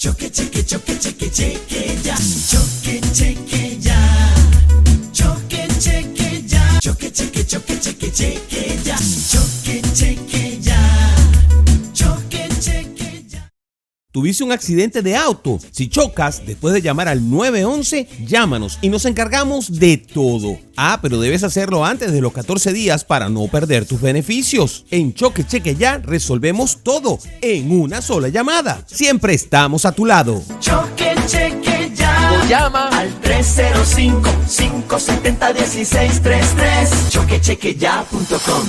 Choque, cheque, choque, cheque, cheque ya. Choque, cheque ya. Choque, cheque ya. Choque, cheque, choque, cheque, cheque ya. Choque, cheque ya. Choque, cheque ya. ¿Tuviste un accidente de auto? Si chocas, después de llamar al 911, llámanos y nos encargamos de todo. Pero debes hacerlo antes de los 14 días para no perder tus beneficios. En Choque Cheque Ya resolvemos todo en una sola llamada. Siempre estamos a tu lado. Choque, cheque ya. O llama al 305-570-1633. Choquechequeya.com.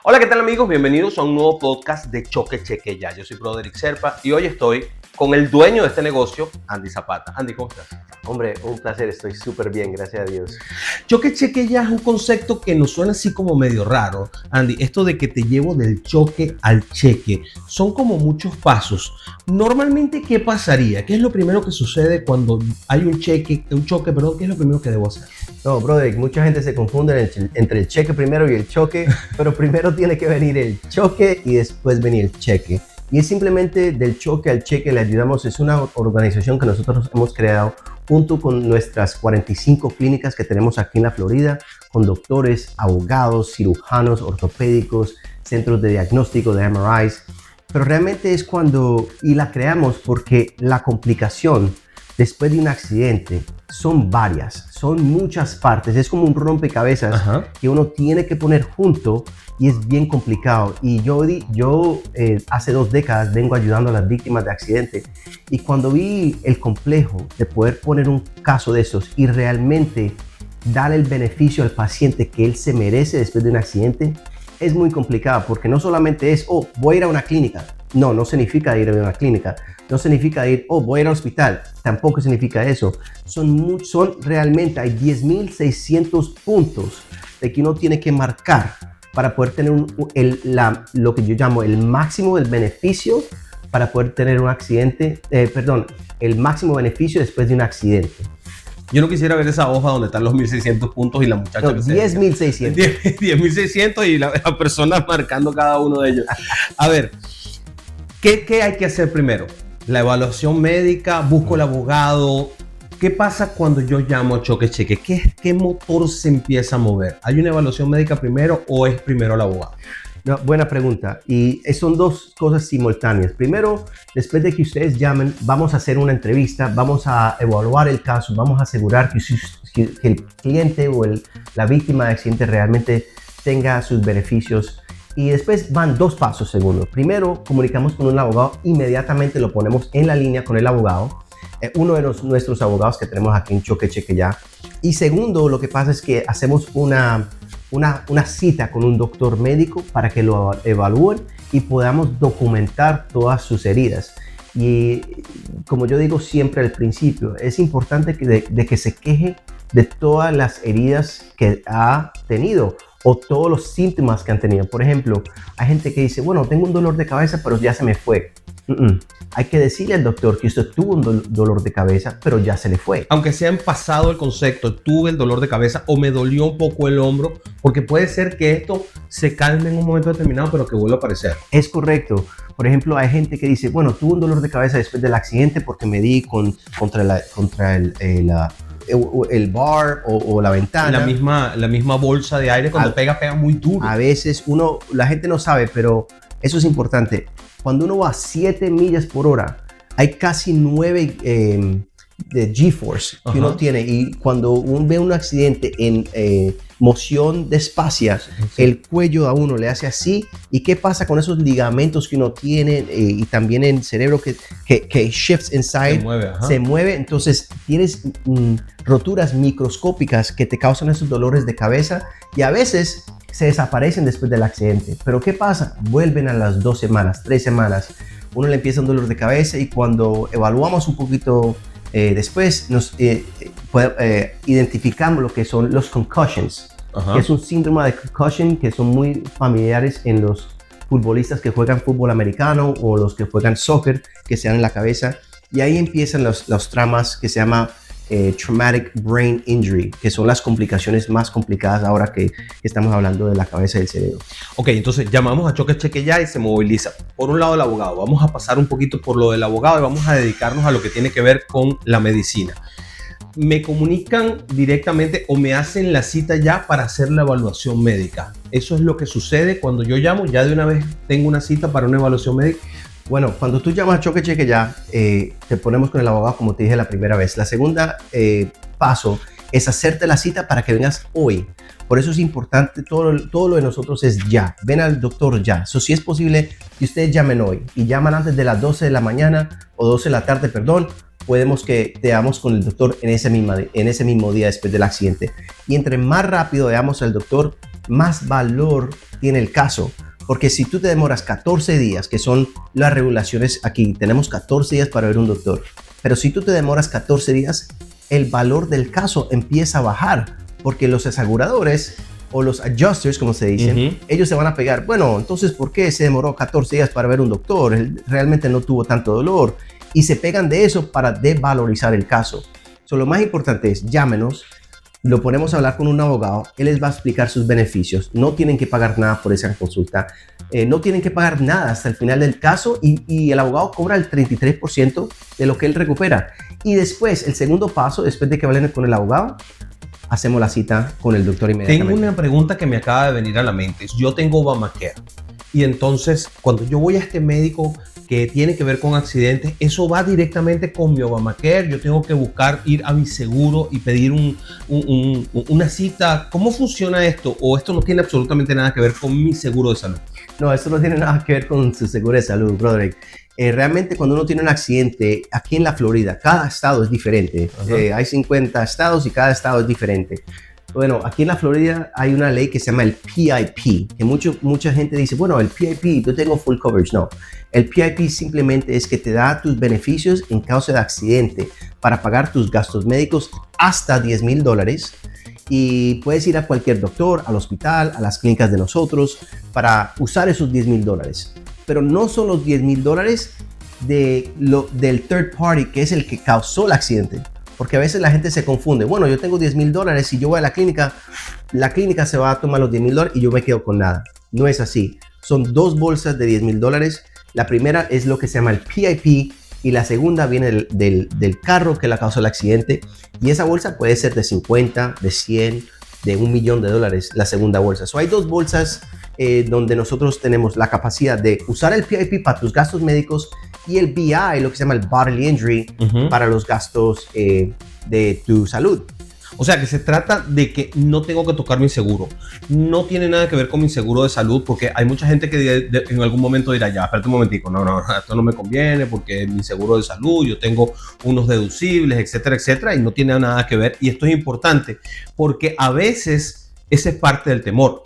Hola, ¿qué tal amigos? Bienvenidos a un nuevo podcast de Choque Cheque Ya. Yo soy Broderick Serpa y hoy estoy con el dueño de este negocio, Andy Zapata. Andy, ¿cómo estás? Hombre, un placer, estoy súper bien, gracias a Dios. Choque Cheque Ya es un concepto que nos suena así como medio raro. Andy, esto de que te llevo del choque al cheque, son como muchos pasos. Normalmente, ¿qué pasaría? ¿Qué es lo primero que sucede cuando hay un choque, ¿qué es lo primero que debo hacer? No, brother, mucha gente se confunde entre el cheque primero y el choque, pero primero tiene que venir el choque y después venir el cheque. Y es simplemente del choque al cheque le ayudamos. Es una organización que nosotros hemos creado junto con nuestras 45 clínicas que tenemos aquí en la Florida, con doctores, abogados, cirujanos, ortopédicos, centros de diagnóstico de MRIs. Pero realmente es y la creamos porque la complicación después de un accidente son varias, son muchas partes, es como un rompecabezas que uno tiene que poner junto y es bien complicado. Y yo hace 2 décadas vengo ayudando a las víctimas de accidente y cuando vi el complejo de poder poner un caso de esos y realmente dar el beneficio al paciente que él se merece después de un accidente, es muy complicado porque no solamente es, voy a ir a una clínica. No significa ir a una clínica. No significa voy a ir al hospital. Tampoco significa eso. Realmente hay 10,600 puntos de que uno tiene que marcar para poder tener lo que yo llamo el máximo del beneficio para poder tener un accidente, el máximo beneficio después de un accidente. Yo no quisiera ver esa hoja donde están los 1,600 puntos y la muchacha. No, 10,600. 10,600 y la persona marcando cada uno de ellos. A ver, ¿qué hay que hacer primero? La evaluación médica, busco el abogado. ¿Qué pasa cuando yo llamo a Choque Cheque? ¿Qué motor se empieza a mover? ¿Hay una evaluación médica primero o es primero el abogado? No, buena pregunta. Y son 2 cosas simultáneas. Primero, después de que ustedes llamen, vamos a hacer una entrevista, vamos a evaluar el caso, vamos a asegurar que el cliente o la víctima de accidente realmente tenga sus beneficios. Y después van 2 pasos, segundo. Primero, comunicamos con un abogado, inmediatamente lo ponemos en la línea con el abogado, uno de nuestros abogados que tenemos aquí en Choque Cheque Ya. Y segundo, lo que pasa es que hacemos una cita con un doctor médico para que lo evalúen y podamos documentar todas sus heridas. Y como yo digo siempre al principio, es importante de que se queje de todas las heridas que ha tenido o todos los síntomas que han tenido. Por ejemplo, hay gente que dice, bueno, tengo un dolor de cabeza, pero ya se me fue. Hay que decirle al doctor que usted tuvo un dolor de cabeza, pero ya se le fue. Aunque sea en pasado el concepto, tuve el dolor de cabeza o me dolió un poco el hombro, porque puede ser que esto se calme en un momento determinado, pero que vuelva a aparecer. Es correcto. Por ejemplo, hay gente que dice, bueno, tuve un dolor de cabeza después del accidente porque me di contra el bar o la ventana. La misma bolsa de aire cuando pega muy duro. A veces la gente no sabe, pero eso es importante. Cuando uno va a 7 millas por hora, hay casi 9 de G-force que uno tiene. Y cuando uno ve un accidente en moción despacia, el cuello a uno le hace así. ¿Y qué pasa con esos ligamentos que uno tiene? Y también en el cerebro que shifts inside, se mueve. Entonces tienes roturas microscópicas que te causan esos dolores de cabeza y a veces se desaparecen después del accidente. Pero ¿qué pasa? Vuelven a las 2 semanas, 3 semanas. Uno le empieza un dolor de cabeza y cuando evaluamos un poquito después identificamos lo que son los concussions, que es un síndrome de concussion que son muy familiares en los futbolistas que juegan fútbol americano o los que juegan soccer, que se dan en la cabeza. Y ahí empiezan los tramas que se llama traumatic brain injury, que son las complicaciones más complicadas ahora que estamos hablando de la cabeza y del cerebro. Ok, entonces llamamos a choque, cheque ya y se moviliza. Por un lado el abogado, vamos a pasar un poquito por lo del abogado y vamos a dedicarnos a lo que tiene que ver con la medicina. Me comunican directamente o me hacen la cita ya para hacer la evaluación médica. Eso es lo que sucede cuando yo llamo, ya de una vez tengo una cita para una evaluación médica. Bueno, cuando tú llamas a choque, cheque ya, te ponemos con el abogado como te dije la primera vez. La segunda paso es hacerte la cita para que vengas hoy. Por eso es importante, todo lo de nosotros es ya. Ven al doctor ya. Si es posible que ustedes llamen hoy y llaman antes de las 12 de la mañana o 12 de la tarde, perdón, podemos que te damos con el doctor en ese mismo día después del accidente. Y entre más rápido veamos al doctor, más valor tiene el caso. Porque si tú te demoras 14 días, que son las regulaciones aquí, tenemos 14 días para ver un doctor. Pero si tú te demoras 14 días, el valor del caso empieza a bajar. Porque los aseguradores o los adjusters, como se dicen, ellos se van a pegar. Bueno, entonces, ¿por qué se demoró 14 días para ver un doctor? Él realmente no tuvo tanto dolor. Y se pegan de eso para devalorizar el caso. Lo más importante es, llámenos, lo ponemos a hablar con un abogado, él les va a explicar sus beneficios. No tienen que pagar nada por esa consulta. No tienen que pagar nada hasta el final del caso y el abogado cobra el 33% de lo que él recupera. Y después, el segundo paso, después de que hablen con el abogado, hacemos la cita con el doctor inmediatamente. Tengo una pregunta que me acaba de venir a la mente. Yo tengo Obamacare y entonces cuando yo voy a este médico que tiene que ver con accidentes, eso va directamente con mi Obamacare. Yo tengo que buscar ir a mi seguro y pedir una cita. ¿Cómo funciona esto? ¿O esto no tiene absolutamente nada que ver con mi seguro de salud? No, esto no tiene nada que ver con su seguro de salud, brother. Realmente cuando uno tiene un accidente, aquí en la Florida, cada estado es diferente. Hay 50 estados y cada estado es diferente. Bueno, aquí en la Florida hay una ley que se llama el PIP, que mucha gente dice, bueno, el PIP, yo tengo full coverage. No, el PIP simplemente es que te da tus beneficios en caso de accidente para pagar tus gastos médicos hasta $10,000 y puedes ir a cualquier doctor, al hospital, a las clínicas de nosotros para usar esos $10,000. Pero no son los $10,000 del third party, que es el que causó el accidente. Porque a veces la gente se confunde. Bueno, yo tengo $10,000 y yo voy a la clínica se va a tomar los $10,000 y yo me quedo con nada. No es así. Son dos bolsas de $10,000. La primera es lo que se llama el PIP y la segunda viene del carro que la causó el accidente. Y esa bolsa puede ser de 50, de 100, de $1,000,000 la segunda bolsa. Hay dos bolsas donde nosotros tenemos la capacidad de usar el PIP para tus gastos médicos y el BI, lo que se llama el Bodily Injury, para los gastos de tu salud. O sea, que se trata de que no tengo que tocar mi seguro. No tiene nada que ver con mi seguro de salud, porque hay mucha gente que en algún momento dirá, ya, espérate un momentico, no, esto no me conviene porque mi seguro de salud, yo tengo unos deducibles, etcétera, etcétera, y no tiene nada que ver. Y esto es importante porque a veces ese es parte del temor.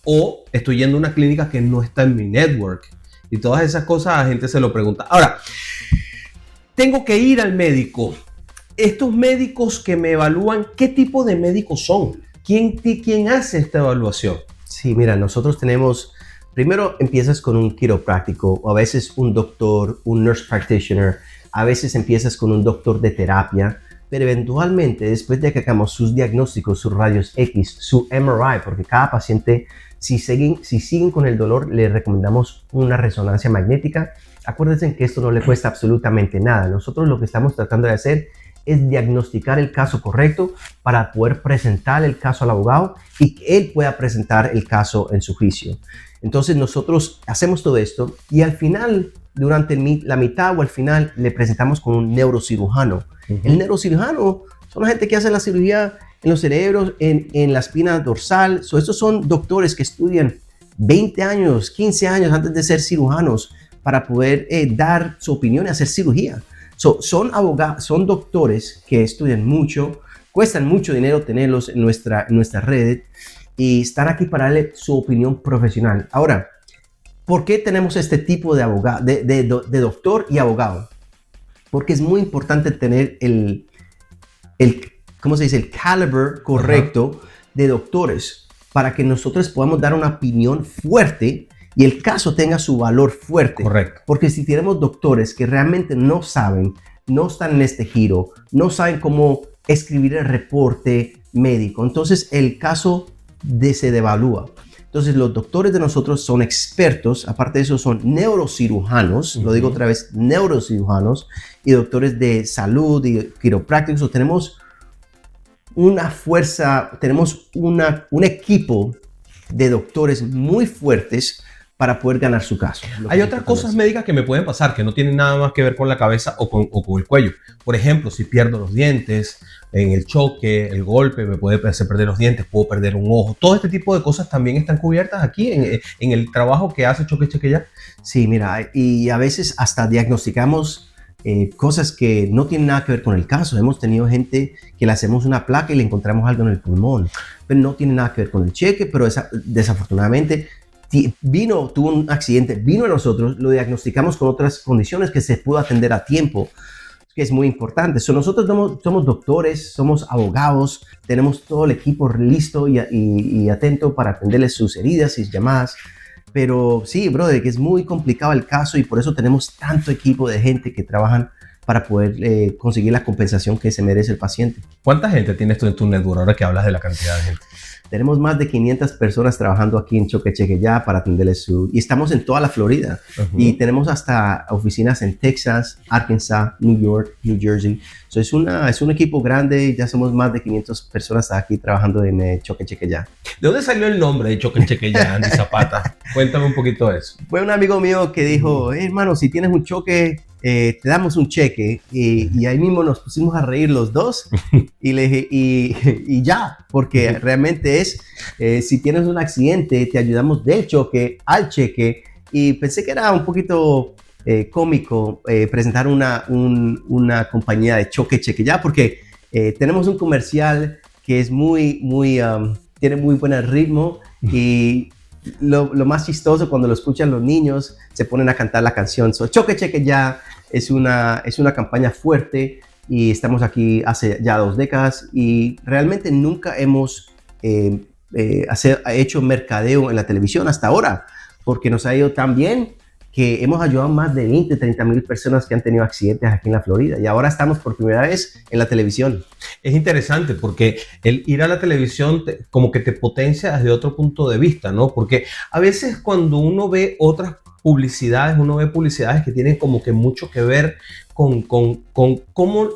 O estoy yendo a una clínica que no está en mi network. Y todas esas cosas la gente se lo pregunta. Ahora, tengo que ir al médico. Estos médicos que me evalúan, ¿qué tipo de médicos son? ¿Quién hace esta evaluación? Sí, mira, nosotros tenemos, primero empiezas con un quiropráctico o a veces un doctor, un nurse practitioner, a veces empiezas con un doctor de terapia, pero eventualmente después de que hagamos sus diagnósticos, sus rayos X, su MRI, porque cada paciente, si siguen con el dolor, le recomendamos una resonancia magnética. Acuérdense que esto no le cuesta absolutamente nada. Nosotros lo que estamos tratando de hacer es diagnosticar el caso correcto para poder presentar el caso al abogado y que él pueda presentar el caso en su juicio. Entonces nosotros hacemos todo esto y al final, durante la mitad o al final, le presentamos con un neurocirujano. El neurocirujano son la gente que hace la cirugía en los cerebros, en la espina dorsal. Estos son doctores que estudian 20 años, 15 años antes de ser cirujanos para poder dar su opinión y hacer cirugía. Son abogados, son doctores que estudian mucho, cuestan mucho dinero tenerlos en nuestra red y están aquí para darle su opinión profesional. Ahora, ¿por qué tenemos este tipo de abogado, de doctor y abogado? Porque es muy importante tener ¿cómo se dice? El caliber correcto de doctores para que nosotros podamos dar una opinión fuerte y el caso tenga su valor fuerte. Correcto. Porque si tenemos doctores que realmente no saben, no están en este giro, no saben cómo escribir el reporte médico. Entonces el caso se devalúa. Entonces los doctores de nosotros son expertos, aparte de eso son neurocirujanos, lo digo otra vez, neurocirujanos y doctores de salud y quiroprácticos. Tenemos una fuerza, tenemos un equipo de doctores muy fuertes para poder ganar su caso. Hay otras cosas médicas que me pueden pasar que no tienen nada más que ver con la cabeza o con el cuello. Por ejemplo, si pierdo los dientes en el choque, el golpe, me puede hacer perder los dientes, puedo perder un ojo. Todo este tipo de cosas también están cubiertas aquí en el trabajo que hace Choque Cheque Ya. Sí, mira, y a veces hasta diagnosticamos cosas que no tienen nada que ver con el caso. Hemos tenido gente que le hacemos una placa y le encontramos algo en el pulmón, pero no tiene nada que ver con el cheque, pero desafortunadamente tuvo un accidente, vino a nosotros, lo diagnosticamos con otras condiciones que se pudo atender a tiempo, que es muy importante. Nosotros somos doctores, somos abogados, tenemos todo el equipo listo y atento para atenderles sus heridas y llamadas. Pero sí, brother, que es muy complicado el caso y por eso tenemos tanto equipo de gente que trabajan para poder conseguir la compensación que se merece el paciente. ¿Cuánta gente tienes tú en tu network ahora que hablas de la cantidad de gente? Tenemos más de 500 personas trabajando aquí en Choque Cheque Ya para atenderles y estamos en toda la Florida. Y tenemos hasta oficinas en Texas, Arkansas, New York, New Jersey. Es un equipo grande, ya somos más de 500 personas aquí trabajando en Choque Cheque Ya. ¿De dónde salió el nombre de Choque Cheque Ya, Andy Zapata? Cuéntame un poquito de eso. Fue un amigo mío que dijo, hermano, si tienes un choque, te damos un cheque. Y ahí mismo nos pusimos a reír los dos y le dije, y ya, porque realmente si tienes un accidente, te ayudamos del choque al cheque. Y pensé que era un poquito cómico presentar una compañía de Choque Cheque Ya, porque tenemos un comercial que es tiene muy buen ritmo y lo más chistoso cuando lo escuchan los niños se ponen a cantar la canción. Choque Cheque Ya es una campaña fuerte y estamos aquí hace ya 2 décadas y realmente nunca hemos hecho mercadeo en la televisión hasta ahora porque nos ha ido tan bien que hemos ayudado a más de 20, 30 mil personas que han tenido accidentes aquí en la Florida y ahora estamos por primera vez en la televisión. Es interesante porque el ir a la televisión como que te potencia desde otro punto de vista, ¿no? Porque a veces cuando uno ve otras publicidades, uno ve publicidades que tienen como que mucho que ver con cómo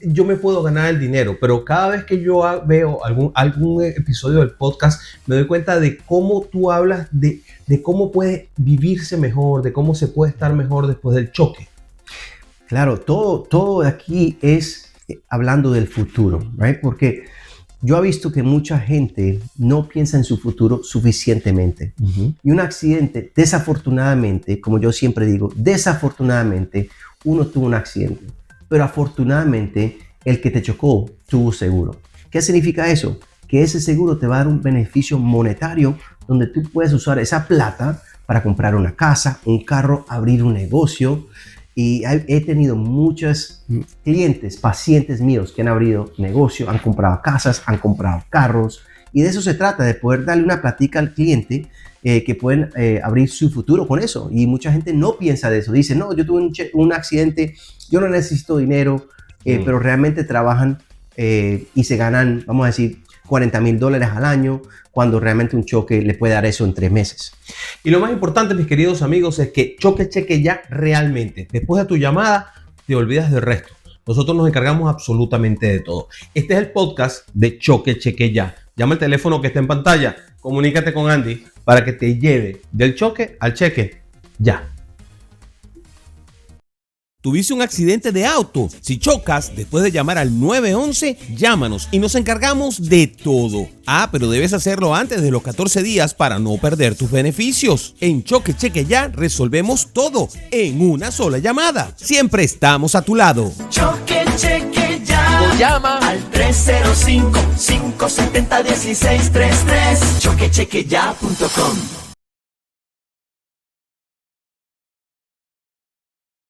yo me puedo ganar el dinero, pero cada vez que yo veo algún episodio del podcast, me doy cuenta de cómo tú hablas de cómo puede vivirse mejor, de cómo se puede estar mejor después del choque. Claro, todo aquí es hablando del futuro, ¿right? Porque yo he visto que mucha gente no piensa en su futuro suficientemente. Y un accidente, desafortunadamente, como yo siempre digo, desafortunadamente, uno tuvo un accidente. Pero afortunadamente el que te chocó tuvo seguro. ¿Qué significa eso? Que ese seguro te va a dar un beneficio monetario donde tú puedes usar esa plata para comprar una casa, un carro, abrir un negocio. Y he tenido muchos clientes, pacientes míos que han abrido negocio, han comprado casas, han comprado carros. Y de eso se trata, de poder darle una plática al cliente que pueden abrir su futuro con eso. Y mucha gente no piensa de eso. Dice, no, yo tuve un accidente, yo no necesito dinero, pero realmente trabajan y se ganan, vamos a decir, $40,000 al año, cuando realmente un choque le puede dar eso en 3 meses. Y lo más importante, mis queridos amigos, es que Choque Cheque Ya realmente, después de tu llamada, te olvidas del resto. Nosotros nos encargamos absolutamente de todo. Este es el podcast de Choque Cheque Ya. Llama al teléfono que está en pantalla, comunícate con Andy para que te lleve del choque al cheque ya. ¿Tuviste un accidente de auto? Si chocas, después de llamar al 911, llámanos y nos encargamos de todo. Pero debes hacerlo antes de los 14 días para no perder tus beneficios. En Choque Cheque Ya resolvemos todo en una sola llamada. Siempre estamos a tu lado. Choque Cheque Ya. O llama al 305-570-1633. Choquechequeya.com